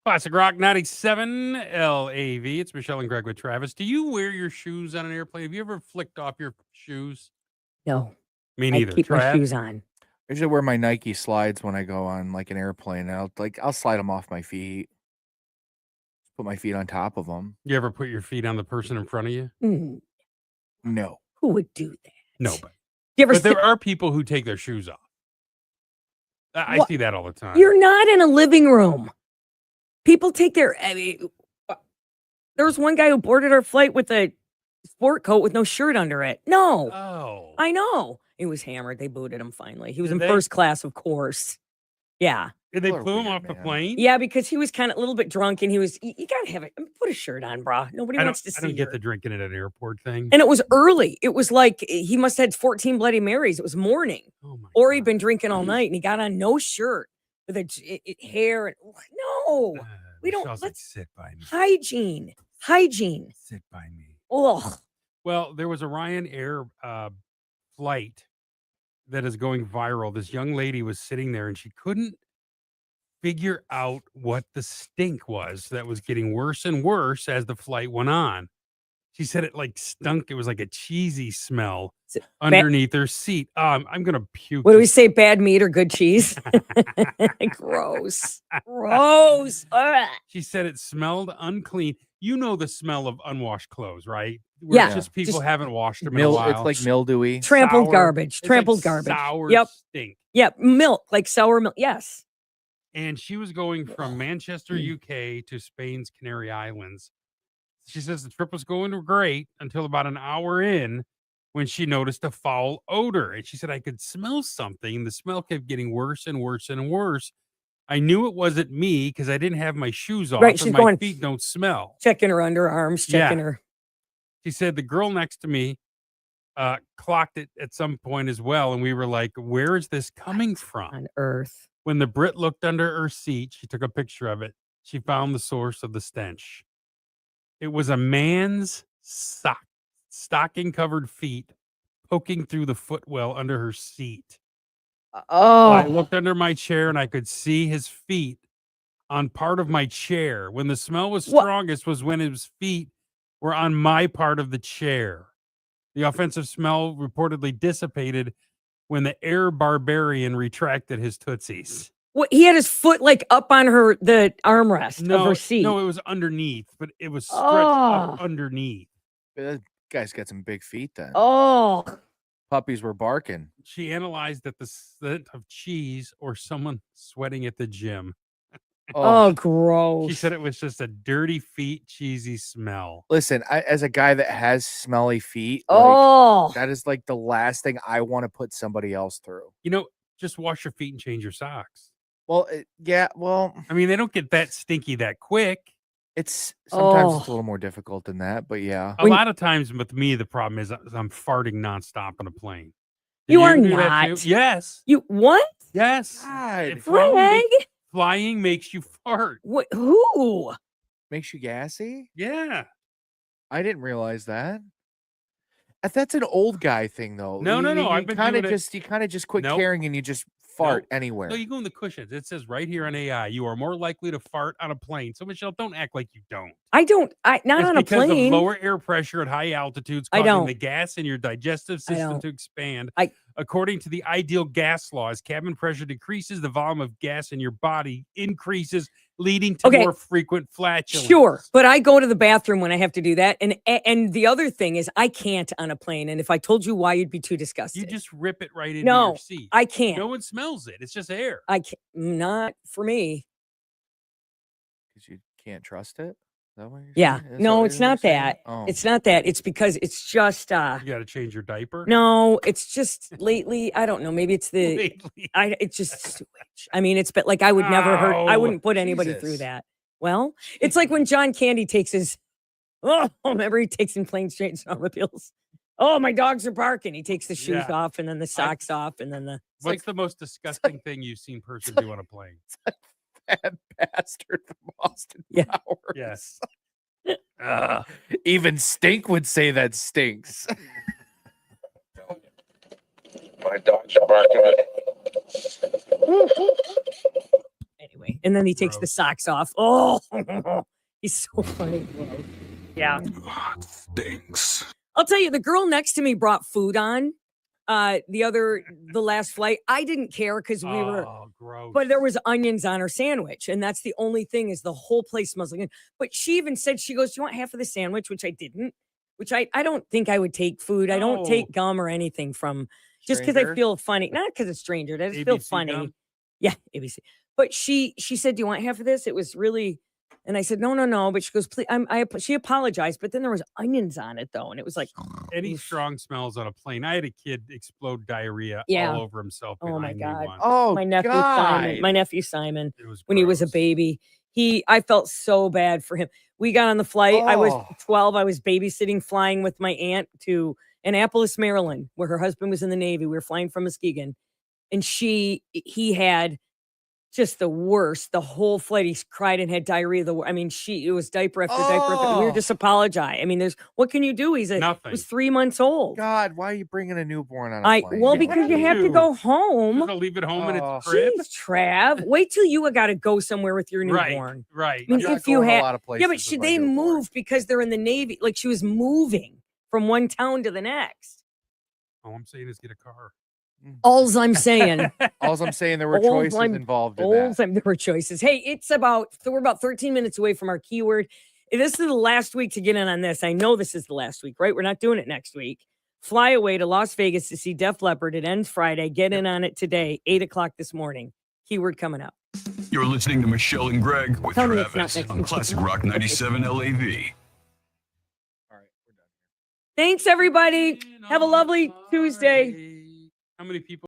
[SPEAKER 1] Classic Rock 97 LAV. It's Michelle and Greg with Travis. Do you wear your shoes on an airplane? Have you ever flicked off your shoes?
[SPEAKER 6] No.
[SPEAKER 1] Me
[SPEAKER 6] I
[SPEAKER 1] neither.
[SPEAKER 6] keep my
[SPEAKER 1] Trav?
[SPEAKER 6] shoes on.
[SPEAKER 3] I usually wear my Nike slides when I go on like an airplane. I'll slide them off my feet. Put my feet on top of them.
[SPEAKER 1] You ever put your feet on the person in front of you?
[SPEAKER 3] No.
[SPEAKER 6] Who would do that?
[SPEAKER 1] No,
[SPEAKER 6] You ever
[SPEAKER 1] but there
[SPEAKER 6] sit-
[SPEAKER 1] are people who take their shoes off. I
[SPEAKER 6] What?
[SPEAKER 1] see that all the time.
[SPEAKER 6] You're not in a living room. People take their. I mean, there was one guy who boarded our flight with a sport coat with no shirt under it. No.
[SPEAKER 1] Oh.
[SPEAKER 6] I know. He was hammered. They booted him finally. He was
[SPEAKER 1] Did
[SPEAKER 6] in
[SPEAKER 1] they?
[SPEAKER 6] first class, of course. Yeah.
[SPEAKER 1] Did they
[SPEAKER 3] People are
[SPEAKER 1] flew him
[SPEAKER 3] weird,
[SPEAKER 1] off the
[SPEAKER 3] man.
[SPEAKER 1] plane?
[SPEAKER 6] Yeah, because he was kind of a little bit drunk and he was, you gotta have it. Put a shirt on, brah. Nobody
[SPEAKER 1] I
[SPEAKER 6] wants to
[SPEAKER 1] don't, I
[SPEAKER 6] see
[SPEAKER 1] don't get
[SPEAKER 6] your-
[SPEAKER 1] the drinking at an airport thing.
[SPEAKER 6] And it was early. It was like he must have had 14 Bloody Marys. It was morning.
[SPEAKER 1] Oh my
[SPEAKER 6] Or he'd been
[SPEAKER 1] God.
[SPEAKER 6] drinking all night and he got on no shirt with hair. And, no. We don't.
[SPEAKER 1] Michelle's like,
[SPEAKER 6] Let's
[SPEAKER 1] sit by me.
[SPEAKER 6] hygiene.
[SPEAKER 1] Sit by me.
[SPEAKER 6] Ugh.
[SPEAKER 1] Well, there was a Ryanair flight that is going viral. This young lady was sitting there and she couldn't figure out what the stink was that was getting worse and worse as the flight went on. She said it like stunk. It was like a cheesy smell
[SPEAKER 6] Is it
[SPEAKER 1] underneath her seat. I'm gonna puke.
[SPEAKER 6] What do we say? Bad meat or good cheese? Gross. Gross. Ugh.
[SPEAKER 1] She said it smelled unclean. You know the smell of unwashed clothes, right? Where
[SPEAKER 6] Yeah.
[SPEAKER 1] it's just people
[SPEAKER 6] Just
[SPEAKER 1] haven't washed them in a
[SPEAKER 3] It's
[SPEAKER 1] while.
[SPEAKER 3] like mildewy.
[SPEAKER 6] Trampled
[SPEAKER 1] Sour.
[SPEAKER 6] garbage.
[SPEAKER 1] It's
[SPEAKER 6] Trampled
[SPEAKER 1] like
[SPEAKER 6] garbage.
[SPEAKER 1] Sour
[SPEAKER 6] Yep.
[SPEAKER 1] stink.
[SPEAKER 6] Yep. Milk, like sour milk. Yes.
[SPEAKER 1] And she was going from Manchester, UK to Spain's Canary Islands. She says the trip was going great until about an hour in when she noticed a foul odor. And she said, I could smell something. The smell kept getting worse and worse and worse. I knew it wasn't me because I didn't have my shoes off
[SPEAKER 6] Right,
[SPEAKER 1] and
[SPEAKER 6] she's
[SPEAKER 1] my
[SPEAKER 6] going-
[SPEAKER 1] feet don't smell.
[SPEAKER 6] Checking her underarms, checking her.
[SPEAKER 1] She said the girl next to me clocked it at some point as well. And we were like, where is this coming from?
[SPEAKER 6] On earth.
[SPEAKER 1] When the Brit looked under her seat, she took a picture of it. She found the source of the stench. It was a man's stocking covered feet poking through the footwell under her seat.
[SPEAKER 6] Oh.
[SPEAKER 1] I looked under my chair and I could see his feet on part of my chair. When the smell was strongest was when his feet were on my part of the chair. The offensive smell reportedly dissipated when the air barbarian retracted his tootsies.
[SPEAKER 6] What, he had his foot like up on the armrest of her seat.
[SPEAKER 1] No, it was underneath, but it was stretched up underneath.
[SPEAKER 3] That guy's got some big feet then.
[SPEAKER 6] Oh.
[SPEAKER 3] Puppies were barking.
[SPEAKER 1] She analyzed that the scent of cheese or someone sweating at the gym.
[SPEAKER 6] Oh, gross.
[SPEAKER 1] She said it was just a dirty feet, cheesy smell.
[SPEAKER 3] Listen, as a guy that has smelly feet,
[SPEAKER 6] Oh.
[SPEAKER 3] that is like the last thing I want to put somebody else through.
[SPEAKER 1] You know, just wash your feet and change your socks.
[SPEAKER 3] Well, yeah, well,
[SPEAKER 1] I mean, they don't get that stinky that quick.
[SPEAKER 3] It's sometimes it's a little more difficult than that, but yeah.
[SPEAKER 1] A lot of times with me, the problem is I'm farting nonstop on a plane. Do
[SPEAKER 6] You are
[SPEAKER 1] ever do that
[SPEAKER 6] not.
[SPEAKER 1] too? Yes.
[SPEAKER 6] You what?
[SPEAKER 1] Yes.
[SPEAKER 3] God.
[SPEAKER 1] Flying makes you fart.
[SPEAKER 6] What? Who?
[SPEAKER 3] Makes you gassy?
[SPEAKER 1] Yeah.
[SPEAKER 3] I didn't realize that. That's an old guy thing, though.
[SPEAKER 1] No. I've been doing it.
[SPEAKER 3] You kind of just quit
[SPEAKER 1] Nope.
[SPEAKER 3] caring and you just fart
[SPEAKER 1] Nope.
[SPEAKER 3] anywhere.
[SPEAKER 1] No, you go in the cushions. It says right here on AI, you are more likely to fart on a plane. So Michelle, don't act like you don't.
[SPEAKER 6] I don't. Not
[SPEAKER 1] It's
[SPEAKER 6] on a
[SPEAKER 1] because
[SPEAKER 6] plane.
[SPEAKER 1] of lower air pressure at high altitudes
[SPEAKER 6] I
[SPEAKER 1] causing
[SPEAKER 6] don't.
[SPEAKER 1] the gas in your digestive
[SPEAKER 6] I
[SPEAKER 1] system
[SPEAKER 6] don't.
[SPEAKER 1] to expand.
[SPEAKER 6] I-
[SPEAKER 1] According to the ideal gas law, as cabin pressure decreases, the volume of gas in your body increases, leading to
[SPEAKER 6] Okay.
[SPEAKER 1] more frequent flatulence.
[SPEAKER 6] Sure, but I go to the bathroom when I have to do that, and the other thing is I can't on a plane. And if I told you why, you'd be too disgusted.
[SPEAKER 1] You just rip it right into
[SPEAKER 6] No,
[SPEAKER 1] your seat.
[SPEAKER 6] I can't.
[SPEAKER 1] No one smells it. It's just air.
[SPEAKER 6] I can't. Not for me.
[SPEAKER 3] Because you can't trust it? Is that what you're
[SPEAKER 6] Yeah.
[SPEAKER 3] saying? Is
[SPEAKER 6] No,
[SPEAKER 3] what
[SPEAKER 6] it's
[SPEAKER 3] you're
[SPEAKER 6] not
[SPEAKER 3] saying?
[SPEAKER 6] that.
[SPEAKER 3] Oh.
[SPEAKER 6] It's not that. It's because it's just
[SPEAKER 1] You got to change your diaper.
[SPEAKER 6] no, it's just lately, I don't know, maybe it's the
[SPEAKER 1] Lately.
[SPEAKER 6] it's just sewage. I mean, it's but like I would never hurt I
[SPEAKER 1] Ow,
[SPEAKER 6] wouldn't put anybody through
[SPEAKER 3] Jesus.
[SPEAKER 6] that. Well, it's like when John Candy takes his remember he takes in planes, trains, and automobiles. Oh, my dogs are barking. He takes the shoes
[SPEAKER 1] Yeah.
[SPEAKER 6] off and then the socks off and then the
[SPEAKER 1] What's the most disgusting thing you've seen person do on a plane?
[SPEAKER 3] That bastard from Austin
[SPEAKER 6] Yeah.
[SPEAKER 3] Powers.
[SPEAKER 1] Yes.
[SPEAKER 3] Even Stink would say that stinks.
[SPEAKER 5] My dogs are barking.
[SPEAKER 6] anyway. And then he takes the socks off. Oh, he's so funny. Yeah.
[SPEAKER 7] Stinks.
[SPEAKER 6] I'll tell you, the girl next to me brought food on. The last flight, I didn't care because we were,
[SPEAKER 1] gross.
[SPEAKER 6] but there was onions on her sandwich, and that's the only thing is the whole place smells like. But she even said, she goes, "Do you want half of the sandwich?" Which I didn't. Which I don't think I would take food. I don't take gum or anything from just because I
[SPEAKER 3] Stranger?
[SPEAKER 6] feel funny, not because it's stranger. I just feel
[SPEAKER 1] ABC
[SPEAKER 6] funny.
[SPEAKER 1] gum?
[SPEAKER 6] Yeah, ABC. But she said, "Do you want half of this?" It was really. And I said, no. But she goes, please. She apologized, but then there was onions on it though, and it was like,
[SPEAKER 1] Any strong smells on a plane. I had a kid explode diarrhea
[SPEAKER 6] Yeah.
[SPEAKER 1] all over himself.
[SPEAKER 6] oh my
[SPEAKER 1] behind me
[SPEAKER 6] god,
[SPEAKER 1] once.
[SPEAKER 3] Oh,
[SPEAKER 6] my nephew
[SPEAKER 3] God.
[SPEAKER 6] Simon, my nephew Simon,
[SPEAKER 1] It was
[SPEAKER 6] when he was a
[SPEAKER 1] gross.
[SPEAKER 6] baby, I felt so bad for him. We got on the flight. I was
[SPEAKER 3] Oh.
[SPEAKER 6] 12. I was babysitting, flying with my aunt to Annapolis, Maryland, where her husband was in the Navy. We were flying from Muskegon, and he had just the worst. The whole flight, he cried and had diarrhea. I mean, it was diaper after diaper after. We were just apologize. I mean, what can you do? He
[SPEAKER 1] Nothing.
[SPEAKER 6] was 3 months old.
[SPEAKER 3] God, why are you bringing a newborn on a plane?
[SPEAKER 6] Well, because you have to go home.
[SPEAKER 1] Just leave it home in its crib.
[SPEAKER 6] Jeez, Trav. Wait till you got to go somewhere with your newborn.
[SPEAKER 1] Right.
[SPEAKER 6] I mean,
[SPEAKER 3] I'm not
[SPEAKER 6] if you
[SPEAKER 3] going a
[SPEAKER 6] had,
[SPEAKER 3] lot of
[SPEAKER 6] yeah, but
[SPEAKER 3] places
[SPEAKER 6] should
[SPEAKER 3] with my
[SPEAKER 6] they
[SPEAKER 3] newborn.
[SPEAKER 6] move because they're in the Navy? Like she was moving from one town to the next.
[SPEAKER 1] All I'm saying is get a car.
[SPEAKER 6] All's I'm saying.
[SPEAKER 3] All's I'm saying, there were
[SPEAKER 6] All's
[SPEAKER 3] choices
[SPEAKER 6] I'm-
[SPEAKER 3] involved in
[SPEAKER 6] All's
[SPEAKER 3] that.
[SPEAKER 6] I'm- there were choices. Hey, we're about 13 minutes away from our keyword. This is the last week to get in on this. I know this is the last week, right? We're not doing it next week. Fly away to Las Vegas to see Def Leppard. It ends Friday. Get in on it today, 8:00 this morning. Keyword coming up.
[SPEAKER 7] You're listening to Michelle and Greg with
[SPEAKER 6] Tell me it's not
[SPEAKER 7] Travis
[SPEAKER 6] next
[SPEAKER 7] on
[SPEAKER 6] week.
[SPEAKER 7] Classic Rock 97 LAV.
[SPEAKER 6] Thanks, everybody. Have a lovely Tuesday.
[SPEAKER 1] How many people?